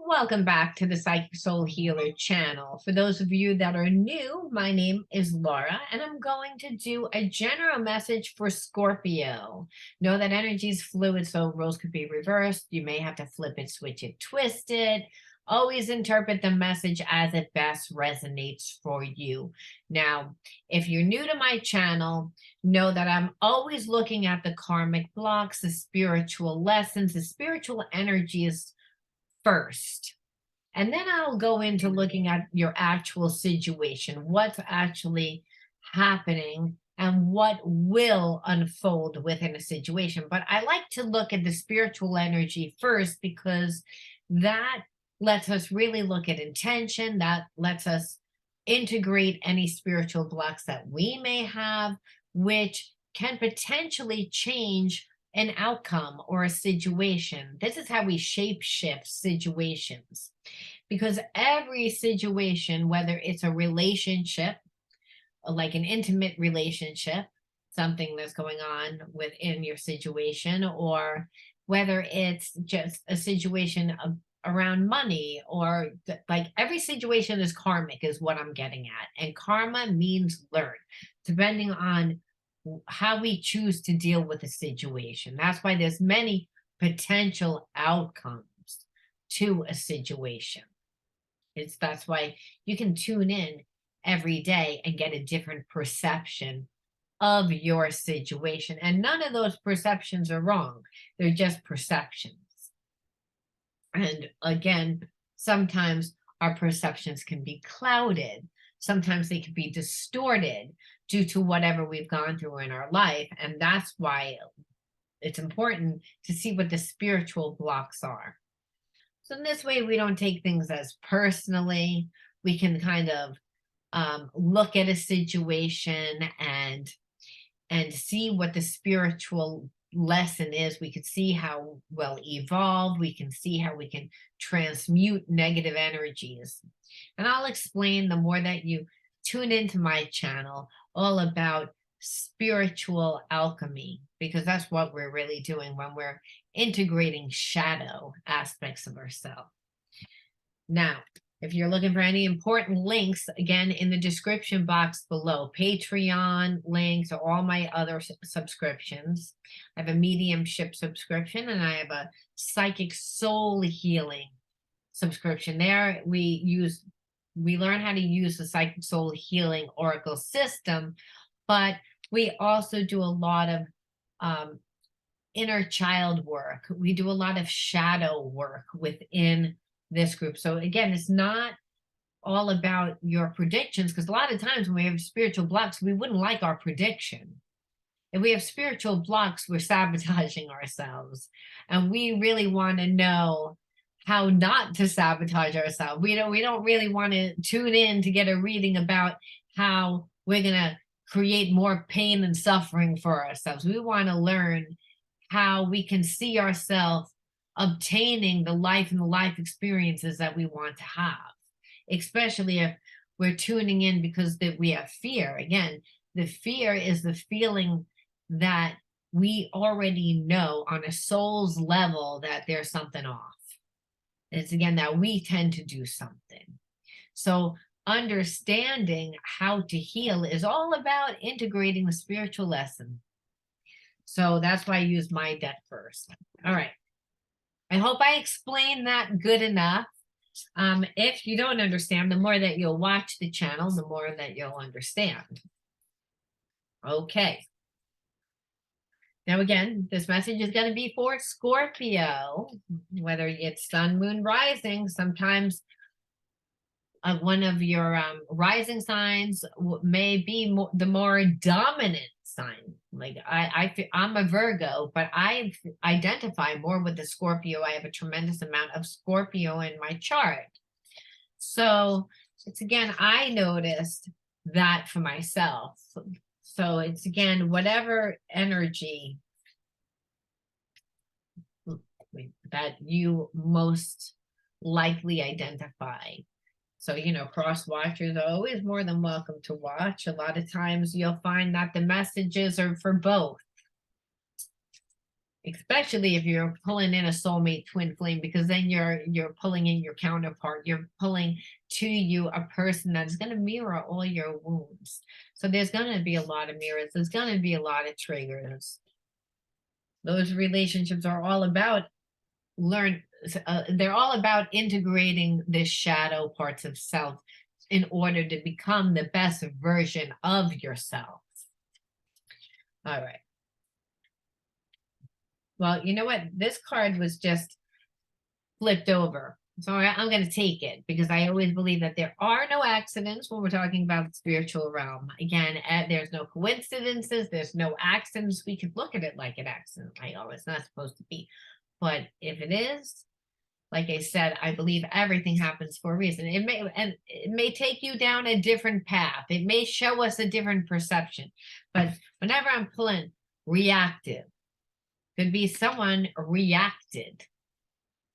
Welcome back to the Psychic Soul Healer channel. For those of you that are new, my name is Laura, and I'm going to do a general message for Scorpio. Know that energy is fluid, so roles could be reversed. You may have to flip it, switch it, twist it. Always interpret the message as it best resonates for you. Now, if you're new to my channel, know that I'm always looking at the karmic blocks, the spiritual lessons, the spiritual energies first. And then I'll go into looking at your actual situation, what's actually happening and what will unfold within a situation. But I like to look at the spiritual energy first because that lets us really look at intention, that lets us integrate any spiritual blocks that we may have, which can potentially change an outcome or a situation. This is how we shape shift situations, because every situation, whether it's a relationship, like an intimate relationship, something that's going on within your situation, or whether it's just a situation around money, or like every situation is karmic is what I'm getting at. And karma means learn, depending on how we choose to deal with a situation. That's why there's many potential outcomes to a situation. That's why you can tune in every day and get a different perception of your situation. And none of those perceptions are wrong. They're just perceptions. And again, sometimes our perceptions can be clouded. Sometimes they can be distorted due to whatever we've gone through in our life. And that's why it's important to see what the spiritual blocks are. So in this way, we don't take things as personally. We can kind of look at a situation and see what the spiritual lesson is. We could see how well evolved. We can see how we can transmute negative energies. And I'll explain, the more that you tune into my channel, all about spiritual alchemy, because that's what we're really doing when we're integrating shadow aspects of ourselves. Now, if you're looking for any important links, again, in the description box below, Patreon links, or all my other subscriptions. I have a mediumship subscription, and I have a psychic soul healing subscription. There we learn how to use the psychic soul healing oracle system, but we also do a lot of inner child work. We do a lot of shadow work within this group. So again, it's not all about your predictions, because a lot of times when we have spiritual blocks, we wouldn't like our prediction. If we have spiritual blocks, we're sabotaging ourselves, and we really want to know how not to sabotage ourselves. We don't really want to tune in to get a reading about how we're going to create more pain and suffering for ourselves. We want to learn how we can see ourselves obtaining the life and the life experiences that we want to have, especially if we're tuning in because we have fear. Again, the fear is the feeling that we already know on a soul's level that there's something off. It's again that we tend to do something. So understanding how to heal is all about integrating the spiritual lesson. So that's why I use my deck first. All right. I hope I explained that good enough. If you don't understand, the more that you'll watch the channel, the more that you'll understand. Okay. Now, again, this message is going to be for Scorpio, whether it's sun, moon, rising. Sometimes one of your rising signs may be the more dominant sign. Like I'm a Virgo, but I identify more with the Scorpio. I have a tremendous amount of Scorpio in my chart. So it's again, I noticed that for myself. So it's again, whatever energy that you most likely identify. So, cross watchers are always more than welcome to watch. A lot of times you'll find that the messages are for both. especially if you're pulling in a soulmate twin flame, because then you're pulling in your counterpart. You're pulling to you a person that's going to mirror all your wounds. So there's going to be a lot of mirrors. There's going to be a lot of triggers. Those relationships are all about they're all about integrating the shadow parts of self in order to become the best version of yourself. All right. Well, you know what? This card was just flipped over. So I'm going to take it because I always believe that there are no accidents when we're talking about the spiritual realm. Again, there's no coincidences. There's no accidents. We could look at it like an accident. I know it's not supposed to be. But if it is, like I said, I believe everything happens for a reason. It may take you down a different path. It may show us a different perception. But whenever I'm pulling reactive, could be someone reacted.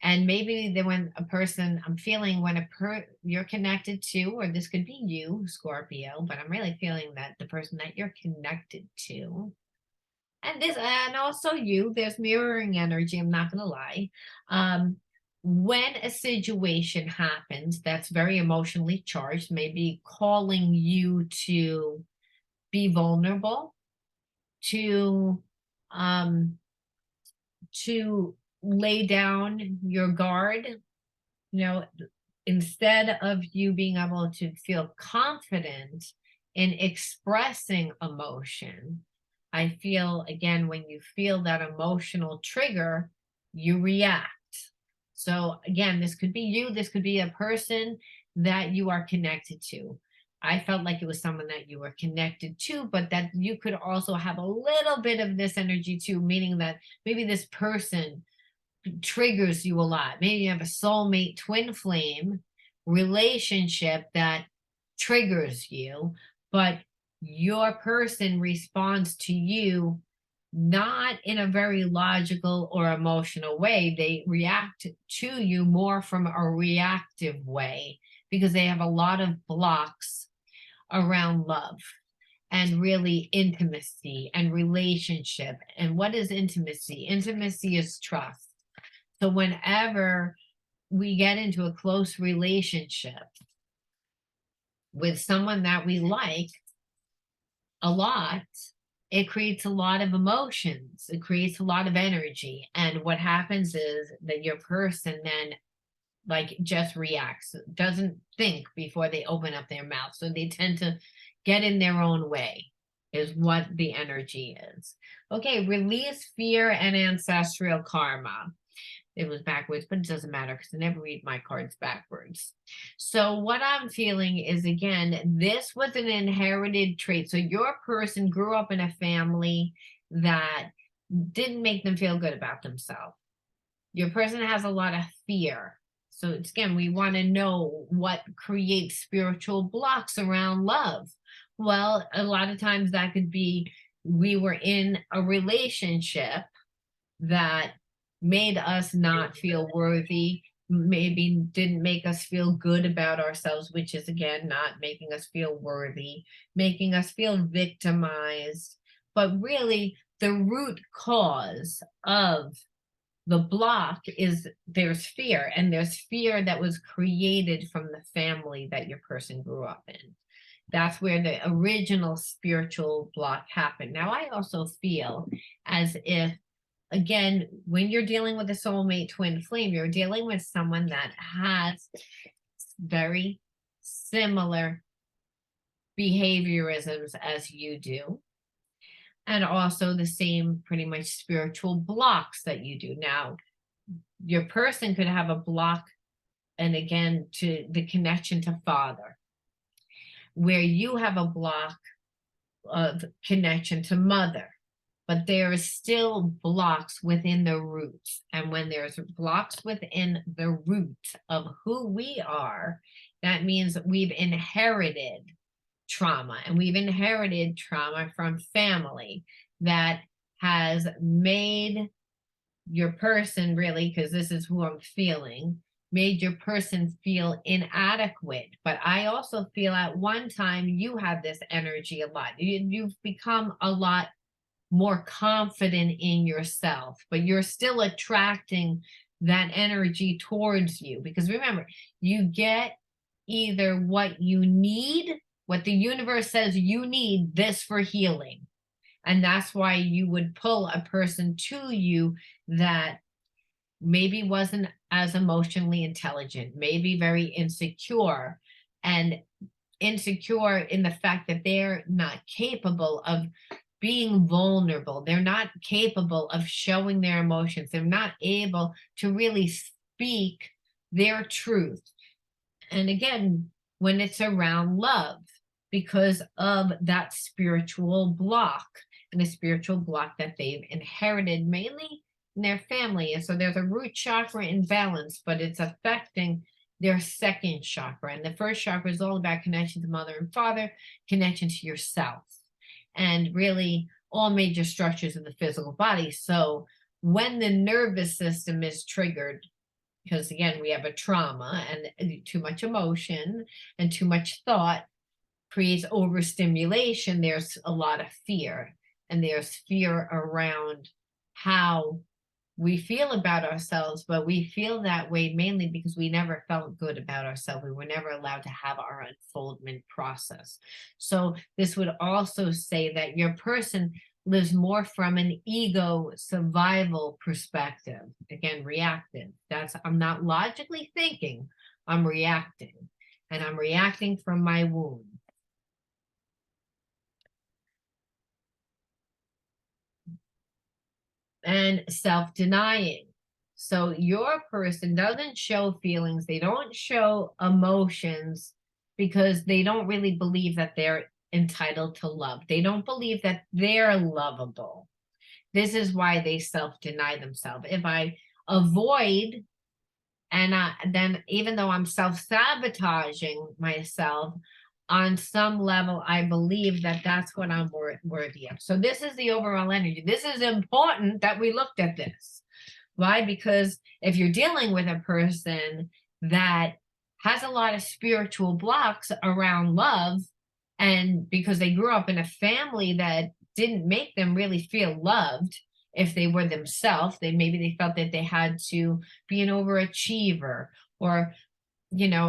And maybe when a person, I'm feeling when you're connected to, or this could be you, Scorpio, but I'm really feeling that the person that you're connected to, and also you, there's mirroring energy, I'm not going to lie. When a situation happens that's very emotionally charged, maybe calling you to be vulnerable, to lay down your guard, instead of you being able to feel confident in expressing emotion. I feel, again, when you feel that emotional trigger, you react. So again, this could be you, this could be a person that you are connected to. I felt like it was someone that you were connected to, but that you could also have a little bit of this energy too, meaning that maybe this person triggers you a lot. Maybe you have a soulmate twin flame relationship that triggers you, but your person responds to you not in a very logical or emotional way. They react to you more from a reactive way because they have a lot of blocks around love and really intimacy and relationship. And what is intimacy? Intimacy is trust. So whenever we get into a close relationship with someone that we like a lot, it creates a lot of emotions. It creates a lot of energy. And what happens is that your person then just reacts, doesn't think before they open up their mouth. So they tend to get in their own way is what the energy is. Okay, release fear and ancestral karma. It was backwards, but it doesn't matter because I never read my cards backwards. So what I'm feeling is, again, this was an inherited trait. So your person grew up in a family that didn't make them feel good about themselves. Your person has a lot of fear. So it's, again, we want to know what creates spiritual blocks around love. Well, a lot of times that could be we were in a relationship that made us not feel worthy, maybe didn't make us feel good about ourselves, which is, again, not making us feel worthy, making us feel victimized. But really, the root cause of the block is there's fear, and there's fear that was created from the family that your person grew up in. That's where the original spiritual block happened. Now, I also feel as if, again, when you're dealing with a soulmate twin flame, you're dealing with someone that has very similar behaviorisms as you do, and also the same pretty much spiritual blocks that you do. Now, your person could have a block, and again, to the connection to father, where you have a block of connection to mother. But there is still blocks within the roots. And when there's blocks within the root of who we are, that means we've inherited trauma. And we've inherited trauma from family that has made your person, really, because this is who I'm feeling, made your person feel inadequate. But I also feel at one time you had this energy a lot. You've become a lot more confident in yourself, but you're still attracting that energy towards you. Because remember, you get either what you need, what the universe says you need this for healing. And that's why you would pull a person to you that maybe wasn't as emotionally intelligent, maybe very insecure, and insecure in the fact that they're not capable of being vulnerable. They're not capable of showing their emotions. They're not able to really speak their truth. And again, when it's around love, because of that spiritual block, and the spiritual block that they've inherited mainly in their family. And so there's a root chakra imbalance, but it's affecting their second chakra. And the first chakra is all about connection to mother and father, connection to yourself, and really all major structures of the physical body. So when the nervous system is triggered, because again, we have a trauma, and too much emotion and too much thought creates overstimulation, there's a lot of fear. And there's fear around how we feel about ourselves, but we feel that way mainly because we never felt good about ourselves. We were never allowed to have our unfoldment process. So this would also say that your person lives more from an ego survival perspective. Again, reactive. I'm not logically thinking, I'm reacting. And I'm reacting from my wound. And self-denying. So your person doesn't show feelings, they don't show emotions because they don't really believe that they're entitled to love. They don't believe that they're lovable. This is why they self-deny themselves. If I avoid, and then even though I'm self-sabotaging myself, on some level, I believe that that's what I'm worthy of. So this is the overall energy. This is important that we looked at this. Why? Because if you're dealing with a person that has a lot of spiritual blocks around love, and because they grew up in a family that didn't make them really feel loved, if they were themselves, maybe they felt that they had to be an overachiever, or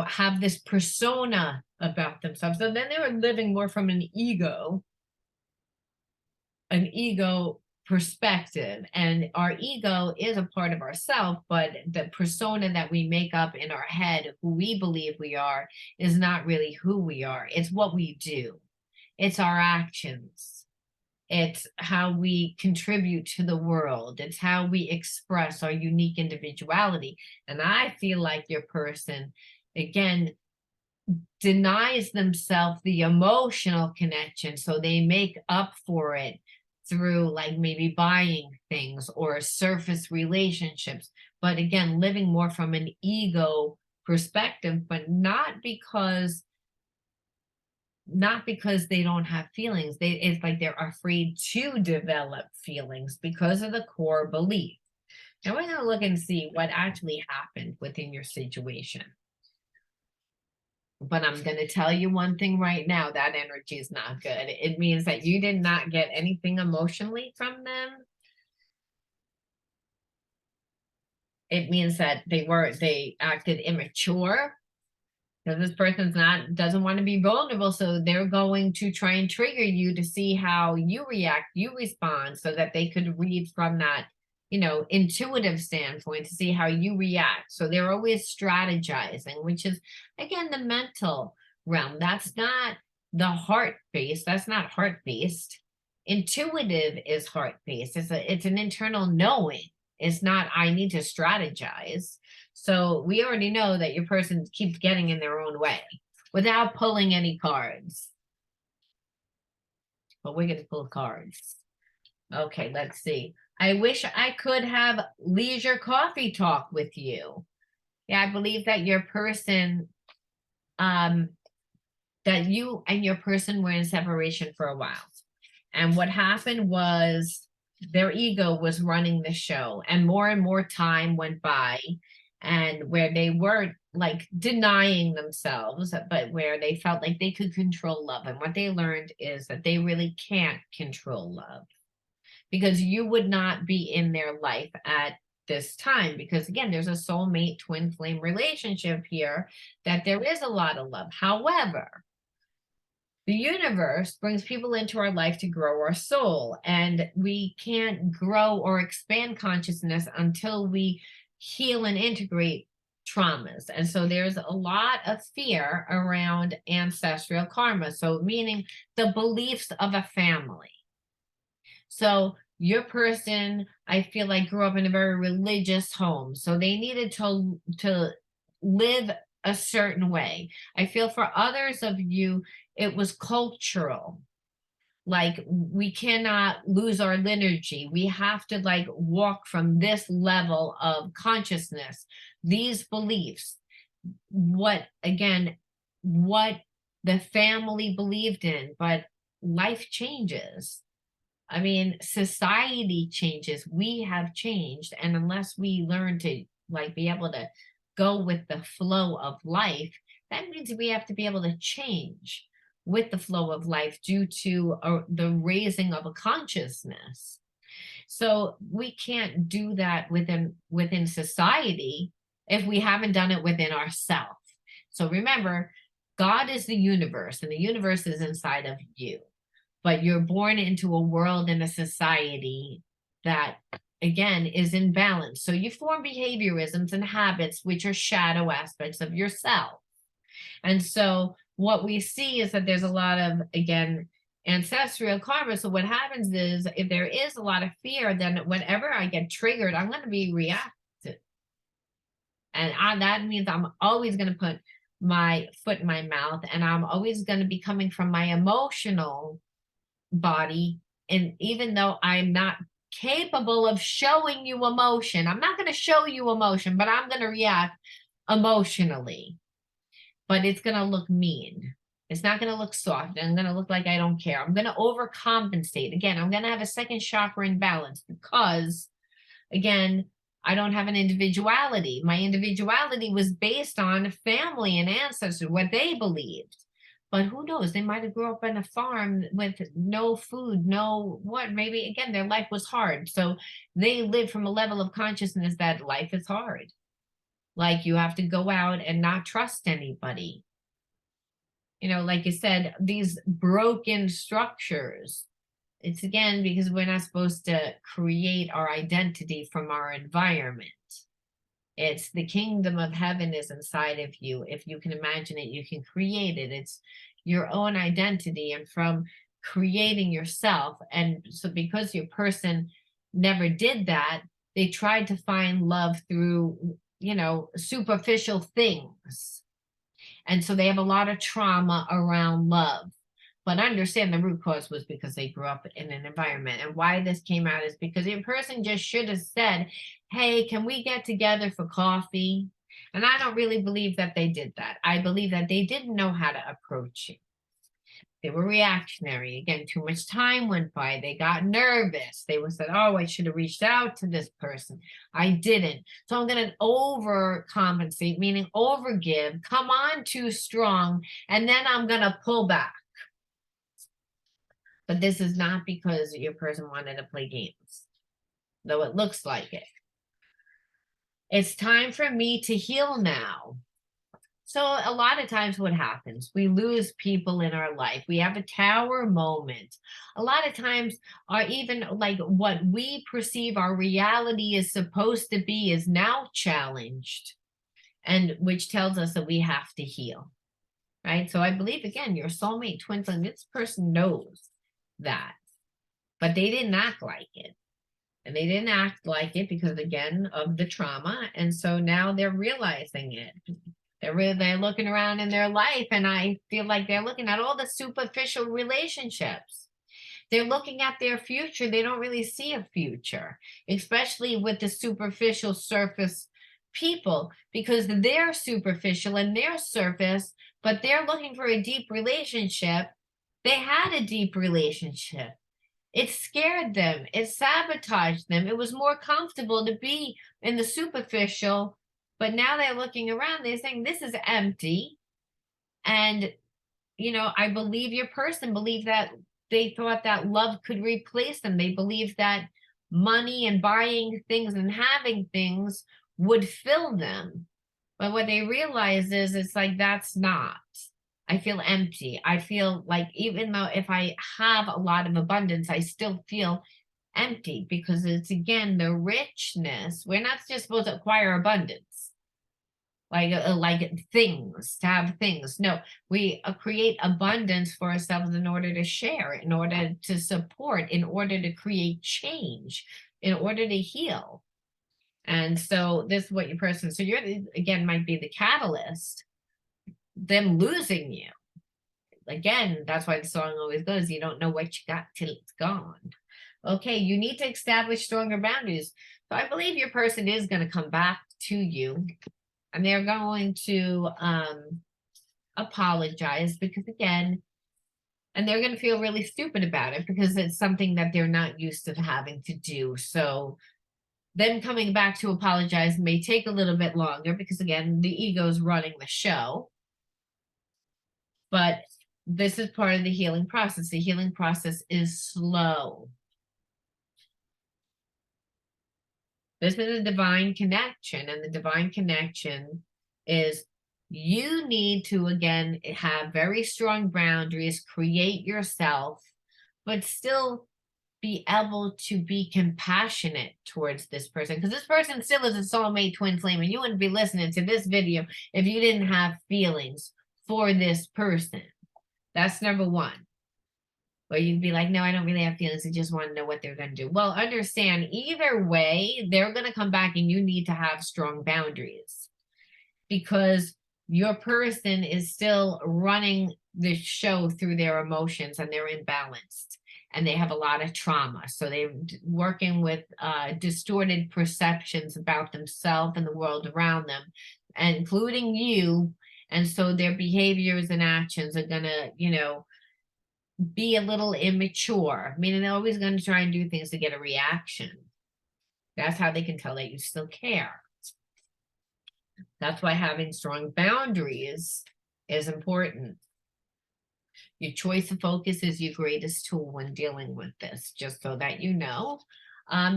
have this persona about themselves. So then they were living more from an ego perspective. And our ego is a part of ourself, but the persona that we make up in our head, who we believe we are, is not really who we are. It's what we do. It's our actions. It's how we contribute to the world. It's how we express our unique individuality. And I feel like your person, again, denies themselves the emotional connection. So they make up for it through like maybe buying things or surface relationships. But again, living more from an ego perspective, but not because they don't have feelings. It's like they're afraid to develop feelings because of the core belief. Now we're going to look and see what actually happened within your situation. But I'm going to tell you one thing right now, that energy is not good. It means that you did not get anything emotionally from them. It means that they acted immature. So this person's doesn't want to be vulnerable, so they're going to try and trigger you to see how you react, you respond, so that they could read from that, intuitive standpoint to see how you react. So they're always strategizing, which is, again, the mental realm. That's not the heart-based. That's not heart-based. Intuitive is heart-based. It's an internal knowing. It's not, I need to strategize. So we already know that your person keeps getting in their own way without pulling any cards. But we're going to pull cards. Okay, let's see. I wish I could have leisure coffee talk with you. Yeah, I believe that your person, that you and your person were in separation for a while. And what happened was their ego was running the show, and more time went by, and where they were like denying themselves, but where they felt like they could control love. And what they learned is that they really can't control love. because you would not be in their life at this time, because again, there's a soulmate twin flame relationship here, that there is a lot of love. However, the universe brings people into our life to grow our soul, and we can't grow or expand consciousness until we heal and integrate traumas. And so there's a lot of fear around ancestral karma, so meaning the beliefs of a family. So your person, I feel like, grew up in a very religious home, so they needed to live a certain way. I feel for others of you, it was cultural. Like, we cannot lose our liturgy. We have to like walk from this level of consciousness, these beliefs, what again, what the family believed in, but life changes. I mean, society changes, we have changed, and unless we learn to like be able to go with the flow of life, that means we have to be able to change with the flow of life due to the raising of a consciousness. So we can't do that within society if we haven't done it within ourselves. So remember, God is the universe, and the universe is inside of you. But you're born into a world and a society that, again, is in balance. So you form behaviorisms and habits, which are shadow aspects of yourself. And so what we see is that there's a lot of, again, ancestral karma. So what happens is, if there is a lot of fear, then whenever I get triggered, I'm going to be reactive. And that means I'm always going to put my foot in my mouth, and I'm always going to be coming from my emotional body. And even though I'm not capable of showing you emotion, I'm not going to show you emotion, but I'm going to react emotionally. But it's going to look mean. It's not going to look soft. I'm going to look like I don't care. I'm going to overcompensate. Again, I'm going to have a second chakra imbalance because, again, I don't have an individuality. My individuality was based on family and ancestors, what they believed. But who knows? They might have grew up on a farm with no food, maybe, again, their life was hard. So they live from a level of consciousness that life is hard. Like, you have to go out and not trust anybody. Like you said, these broken structures. It's, again, because we're not supposed to create our identity from our environment. It's the kingdom of heaven is inside of you. If you can imagine it, you can create it. It's your own identity, and from creating yourself. And so because your person never did that, they tried to find love through, superficial things. And so they have a lot of trauma around love. But understand the root cause was because they grew up in an environment. And why this came out is because your person just should have said, hey, can we get together for coffee? And I don't really believe that they did that. I believe that they didn't know how to approach you. They were reactionary. Again, too much time went by. They got nervous. They said, oh, I should have reached out to this person. I didn't. So I'm going to overcompensate, meaning overgive, come on too strong, and then I'm going to pull back. But this is not because your person wanted to play games, though it looks like it. It's time for me to heal now. So a lot of times what happens, we lose people in our life. We have a tower moment. A lot of times, even like what we perceive our reality is supposed to be is now challenged, and which tells us that we have to heal, right? So I believe, again, your soulmate twin flame, this person knows that, but they didn't act like it. And they didn't act like it because, again, of the trauma. And so now they're realizing it. They're looking around in their life, and I feel like they're looking at all the superficial relationships. They're looking at their future. They don't really see a future, especially with the superficial surface people, because they're superficial and they're surface, but they're looking for a deep relationship. They had a deep relationship. It scared them. It sabotaged them. It was more comfortable to be in the superficial. But now they're looking around, they're saying, this is empty. And, I believe your person believed that they thought that love could replace them. They believed that money and buying things and having things would fill them. But what they realize is it's like, that's not. I feel empty. I feel like even though if I have a lot of abundance, I still feel empty because it's again the richness. We're not just supposed to acquire abundance like things to have things. No, we create abundance for ourselves in order to share, in order to support, in order to create change, in order to heal. And so this is what your person, so you're again might be the catalyst, them losing you. Again, that's why the song always goes, you don't know what you got till it's gone. Okay, you need to establish stronger boundaries. So I believe your person is going to come back to you and they're going to apologize because again, and they're going to feel really stupid about it because it's something that they're not used to having to do. So them coming back to apologize may take a little bit longer because again, the ego's running the show. But this is part of the healing process. The healing process is slow. This is a divine connection, and the divine connection is you need to, again, have very strong boundaries, create yourself, but still be able to be compassionate towards this person. Because this person still is a soulmate twin flame, and you wouldn't be listening to this video if you didn't have feelings for this person. That's number one. Where you'd be like, no, I don't really have feelings. I just want to know what they're going to do. Well, understand, either way, they're going to come back and you need to have strong boundaries because your person is still running the show through their emotions and they're imbalanced and they have a lot of trauma. So they're working with distorted perceptions about themselves and the world around them, including you. And so their behaviors and actions are going to, you know, be a little immature, meaning they're always going to try and do things to get a reaction. That's how they can tell that you still care. That's why having strong boundaries is important. Your choice of focus is your greatest tool when dealing with this, just so that you know.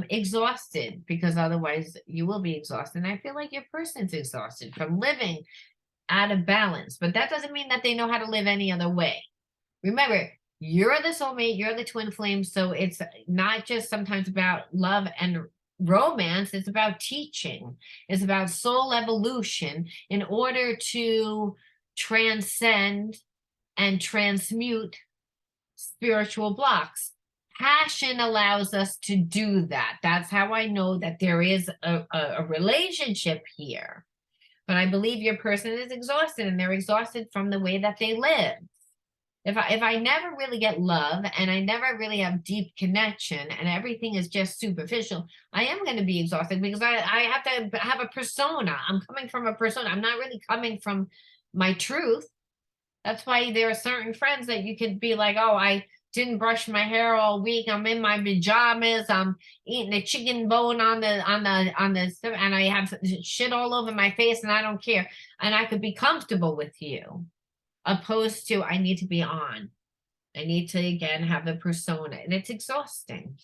Exhausted, because otherwise you will be exhausted. And I feel like your person's exhausted from living out of balance, but that doesn't mean that they know how to live any other way. Remember, you're the soulmate, you're the twin flame, so it's not just sometimes about love and romance, it's about teaching. It's about soul evolution in order to transcend and transmute spiritual blocks. Passion allows us to do that. That's how I know that there is a relationship here. But I believe your person is exhausted, and they're exhausted from the way that they live. If I never really get love and I never really have deep connection and everything is just superficial, I am going to be exhausted because I have to have a persona. I'm coming from a persona. I'm not really coming from my truth. That's why there are certain friends that you could be like, oh, I didn't brush my hair all week. I'm in my pajamas. I'm eating a chicken bone on the and I have shit all over my face and I don't care. And I could be comfortable with you. Opposed to, I need to be on. I need to, again, have a persona. And it's exhausting.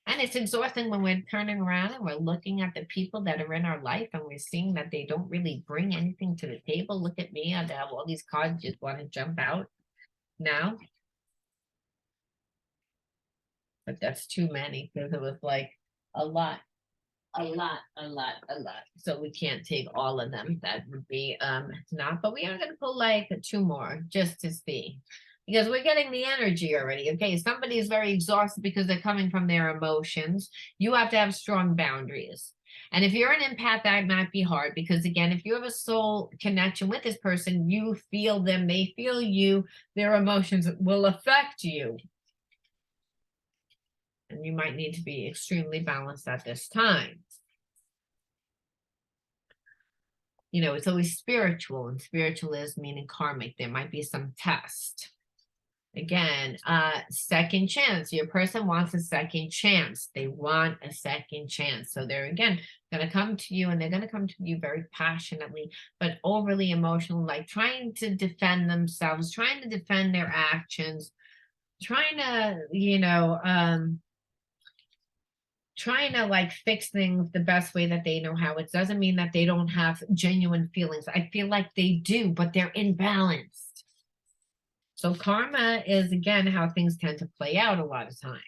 And it's exhausting when we're turning around and we're looking at the people that are in our life and we're seeing that they don't really bring anything to the table. Look at me. I have all these cards, just want to jump out now. But that's too many because it was like a lot. So we can't take all of them. That would be not, but we are going to pull like 2 more just to see, because we're getting the energy already. Okay, somebody is very exhausted because they're coming from their emotions. You have to have strong boundaries. And if you're an empath, that might be hard because again, if you have a soul connection with this person, you feel them, they feel you, their emotions will affect you. And you might need to be extremely balanced at this time. You know, it's always spiritual, and spiritual is meaning karmic. There might be some test. Again, second chance. Your person wants a second chance. They want a second chance. So they're, again, going to come to you, and they're going to come to you very passionately, but overly emotional, like trying to defend themselves, trying to defend their actions. trying to, trying to like fix things the best way that they know how. It doesn't mean that they don't have genuine feelings. I feel like they do, but they're imbalanced. So karma is again how things tend to play out a lot of times.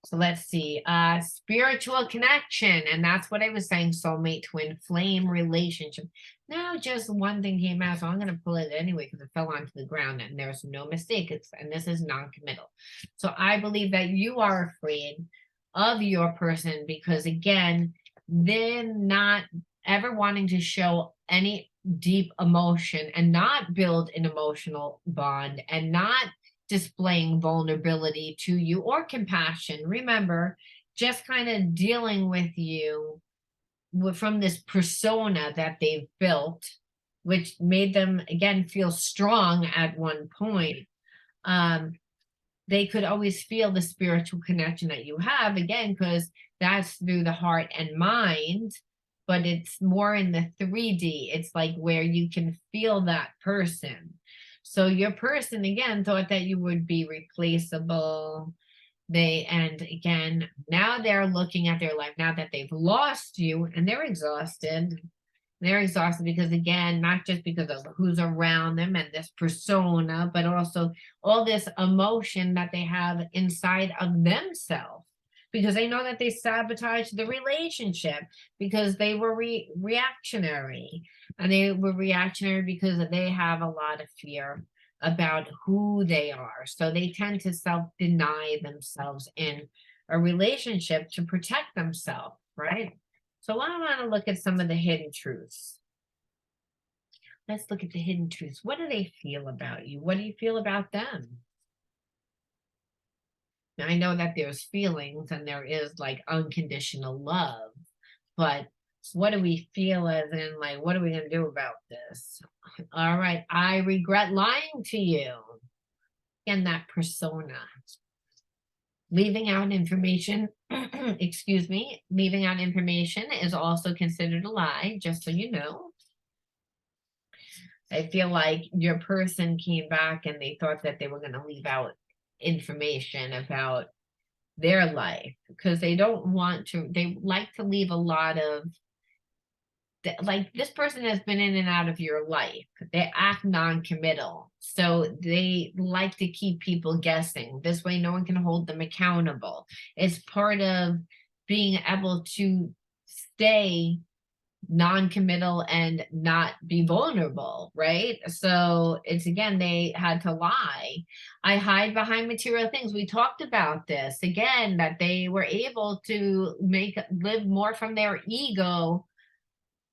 So let's see, spiritual connection. And that's what I was saying, soulmate, twin flame relationship. Now just one thing came out, so I'm going to pull it anyway because it fell onto the ground and there's no mistake. And this is non-committal. So I believe that you are afraid of your person because again, they're not ever wanting to show any deep emotion and not build an emotional bond and not displaying vulnerability to you or compassion. Remember, just kind of dealing with you from this persona that they've built, which made them, again, feel strong at one point. They could always feel the spiritual connection that you have, again, because that's through the heart and mind, but it's more in the 3D. It's like where you can feel that person. So your person, again, thought that you would be replaceable. And again, now they're looking at their life now that they've lost you and they're exhausted. They're exhausted because, again, not just because of who's around them and this persona, but also all this emotion that they have inside of themselves because they know that they sabotaged the relationship because they were reactionary. And they were reactionary because they have a lot of fear about who they are. So they tend to self-deny themselves in a relationship to protect themselves, right? So I want to look at some of the hidden truths. Let's look at the hidden truths. What do they feel about you? What do you feel about them? Now, I know that there's feelings and there is like unconditional love, but what do we feel as in like, what are we going to do about this? All right. I regret lying to you. And that persona. Leaving out information, excuse me, leaving out information is also considered a lie, just so you know. I feel like your person came back and they thought that they were going to leave out information about their life because they don't want to, they like to leave a lot of, like this person has been in and out of your life. They act non-committal. So they like to keep people guessing. This way no one can hold them accountable. It's part of being able to stay non-committal and not be vulnerable, right? So it's again, they had to lie. I hide behind material things. We talked about this again, that they were able to live more from their ego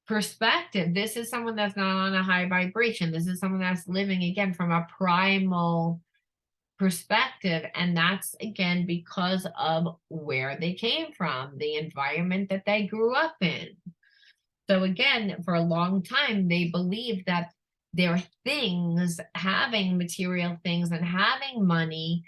perspective. This is someone that's not on a high vibration. This is someone that's living again from a primal perspective. And that's again because of where they came from, the environment that they grew up in. So again, for a long time, they believed that their things, having material things and having money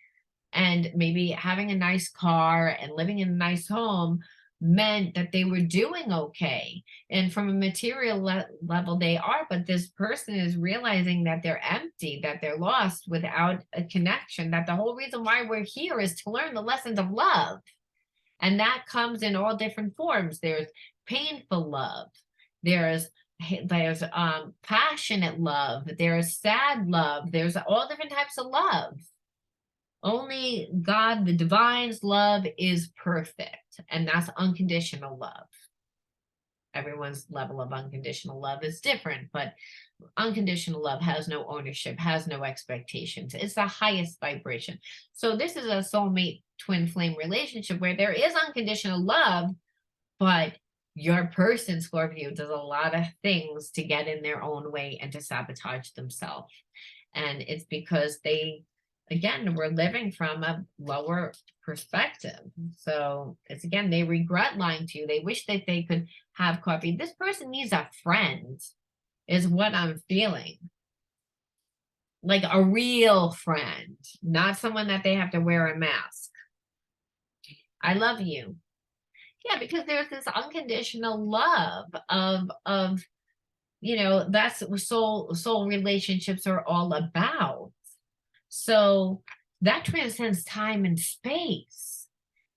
and maybe having a nice car and living in a nice home meant that they were doing okay. And from a material level, they are, but this person is realizing that they're empty, that they're lost without a connection, that the whole reason why we're here is to learn the lessons of love. And that comes in all different forms. There's painful love. There's passionate love. There's sad love. There's all different types of love. Only God, the divine's love is perfect, and that's unconditional love. Everyone's level of unconditional love is different, but unconditional love has no ownership, has no expectations. It's the highest vibration. So this is a soulmate twin flame relationship where there is unconditional love, but your person, Scorpio, does a lot of things to get in their own way and to sabotage themselves. And it's because they, again, we're living from a lower perspective. So it's again, they regret lying to you. They wish that they could have coffee. This person needs a friend, is what I'm feeling. Like a real friend, not someone that they have to wear a mask. I love you. Yeah, because there's this unconditional love of that's what soul relationships are all about. So that transcends time and space.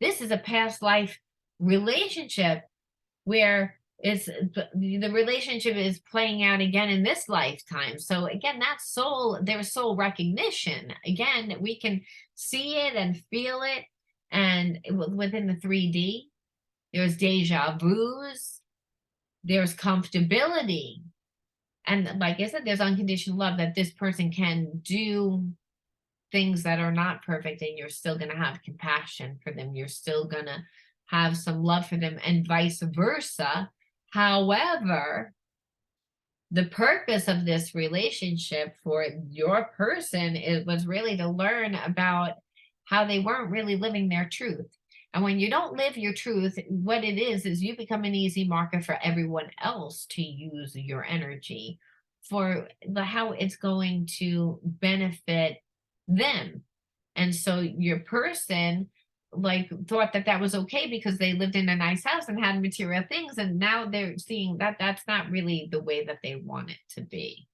This is a past life relationship where the relationship is playing out again in this lifetime. So again, that's there's soul recognition. Again, we can see it and feel it, and within the 3D, there's deja vu's, there's comfortability, and like I said, there's unconditional love, that this person can do things that are not perfect, and you're still going to have compassion for them. You're still going to have some love for them, and vice versa. However, the purpose of this relationship for your person was really to learn about how they weren't really living their truth. And when you don't live your truth, what it is you become an easy marker for everyone else to use your energy for how it's going to benefit them. And so your person thought that that was okay because they lived in a nice house and had material things, and now they're seeing that that's not really the way that they want it to be.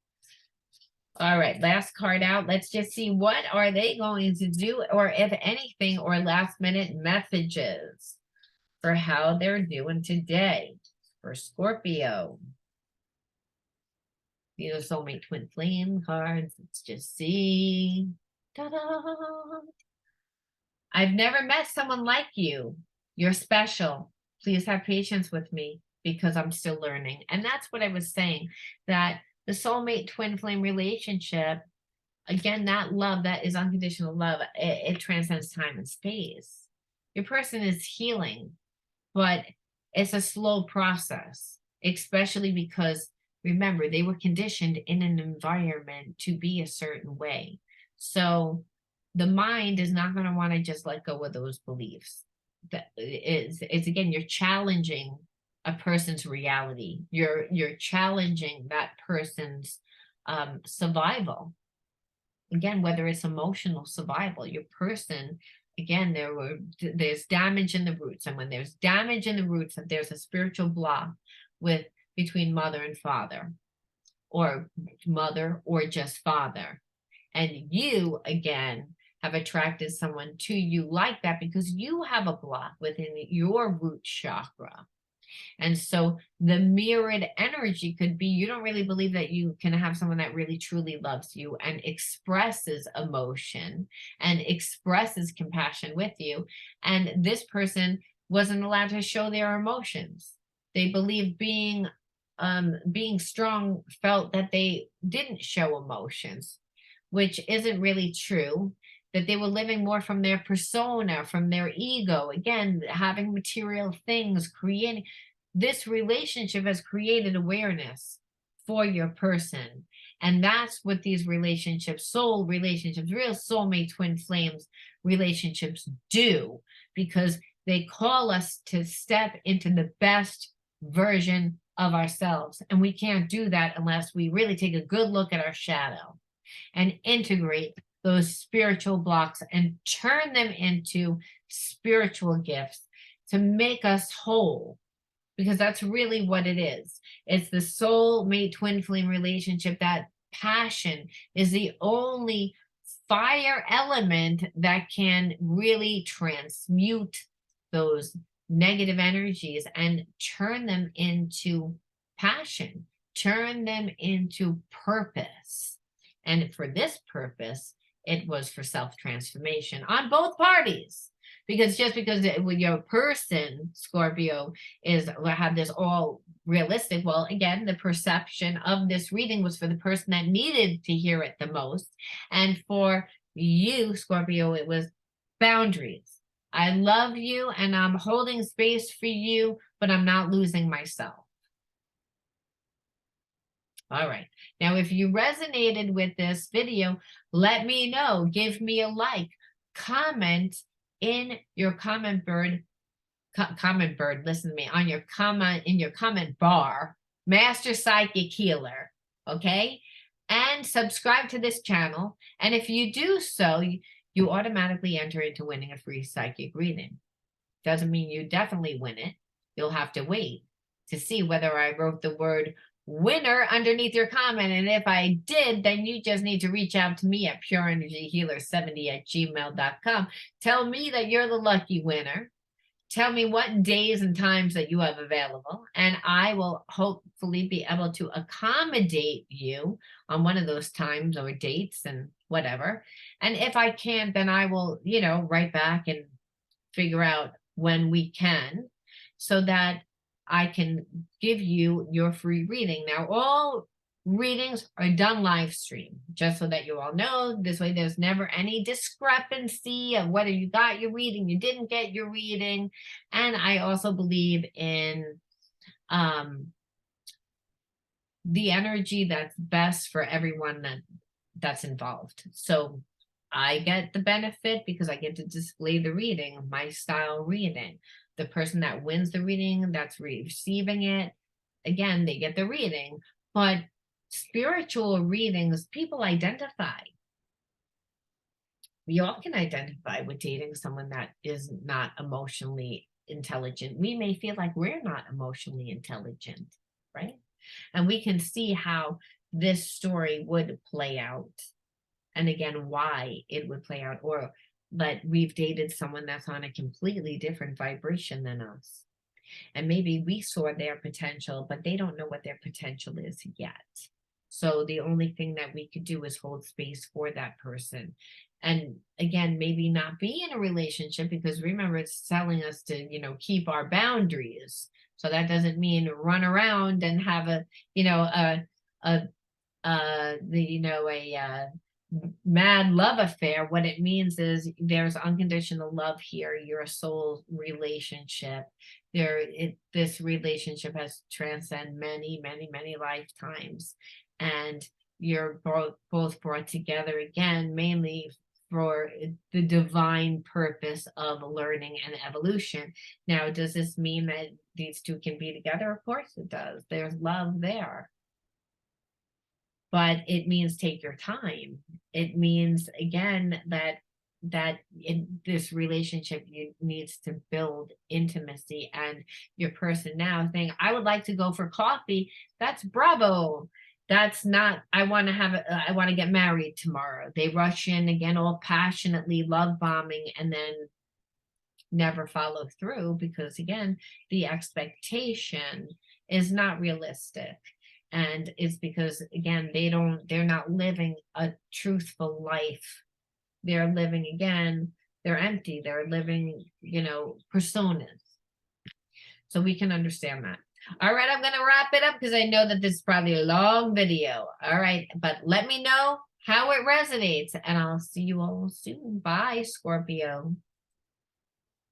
All right, last card out. Let's just see, what are they going to do, or if anything, or last minute messages for how they're doing today for Scorpio. These are soulmate twin flame cards. Let's just see. Ta-da! I've never met someone like you. You're special. Please have patience with me because I'm still learning. And that's what I was saying, that the soulmate twin flame relationship, again, that love, that is unconditional love, it transcends time and space. Your person is healing, but it's a slow process, especially because, remember, they were conditioned in an environment to be a certain way. So the mind is not going to want to just let go of those beliefs. It's again, you're challenging a person's reality. You're challenging that person's survival. Again, whether it's emotional survival, your person, again, there's damage in the roots, and when there's damage in the roots, if there's a spiritual block between mother and father, or mother or just father, and you again have attracted someone to you like that because you have a block within your root chakra. And so the mirrored energy could be, you don't really believe that you can have someone that really truly loves you and expresses emotion and expresses compassion with you. And this person wasn't allowed to show their emotions. They believed being strong felt that they didn't show emotions, which isn't really true. That they were living more from their persona, from their ego, again, having material things, creating. This relationship has created awareness for your person. And that's what these relationships, soul relationships, real soulmate twin flames relationships do, because they call us to step into the best version of ourselves. And we can't do that unless we really take a good look at our shadow and integrate those spiritual blocks and turn them into spiritual gifts to make us whole, because that's really what it is. It's the soulmate twin flame relationship. That passion is the only fire element that can really transmute those negative energies and turn them into passion, turn them into purpose. And for this purpose, it was for self-transformation on both parties. Because just because your person, Scorpio, have this all realistic, well, again, the perception of this reading was for the person that needed to hear it the most. And for you, Scorpio, it was boundaries. I love you and I'm holding space for you, but I'm not losing myself. All right. Now, if you resonated with this video, let me know. Give me a like. Comment in your comment bird, listen to me, on your comment, in your comment bar, Master Psychic Healer, okay? And subscribe to this channel. And if you do so, you automatically enter into winning a free psychic reading. Doesn't mean you definitely win it. You'll have to wait to see whether I wrote the word winner underneath your comment. And if I did, then you just need to reach out to me at pureenergyhealer70@gmail.com. Tell me that you're the lucky winner. Tell me what days and times that you have available, and I will hopefully be able to accommodate you on one of those times or dates and whatever. And if I can't, then I will, write back and figure out when we can so that I can give you your free reading. Now, all readings are done live stream, just so that you all know. This way, there's never any discrepancy of whether you got your reading, you didn't get your reading. And I also believe in the energy that's best for everyone that's involved. So I get the benefit because I get to display the reading, my style reading. The person that wins the reading, that's receiving it, again, they get the reading. But spiritual readings, people identify. We all can identify with dating someone that is not emotionally intelligent. We may feel like we're not emotionally intelligent, right? And we can see how this story would play out. And again, why it would play out, or that we've dated someone that's on a completely different vibration than us. And maybe we saw their potential, but they don't know what their potential is yet. So the only thing that we could do is hold space for that person. And again, maybe not be in a relationship, because remember, it's telling us to, keep our boundaries. So that doesn't mean run around and have a mad love affair. What it means is there's unconditional love here. You're a soul relationship. This relationship has transcended many, many, many lifetimes, and you're both brought together again, mainly for the divine purpose of learning and evolution. Now, does this mean that these two can be together? Of course it does. There's love there. But it means take your time. It means, again, that in this relationship, you needs to build intimacy. And your person now saying, I would like to go for coffee, that's bravo. That's not, I want to get married tomorrow. They rush in again, all passionately love bombing, and then never follow through, because again, the expectation is not realistic. And it's because, again, they're not living a truthful life. They're living, again, they're empty. They're living, personas. So we can understand that. All right, I'm going to wrap it up because I know that this is probably a long video. All right, but let me know how it resonates, and I'll see you all soon. Bye, Scorpio.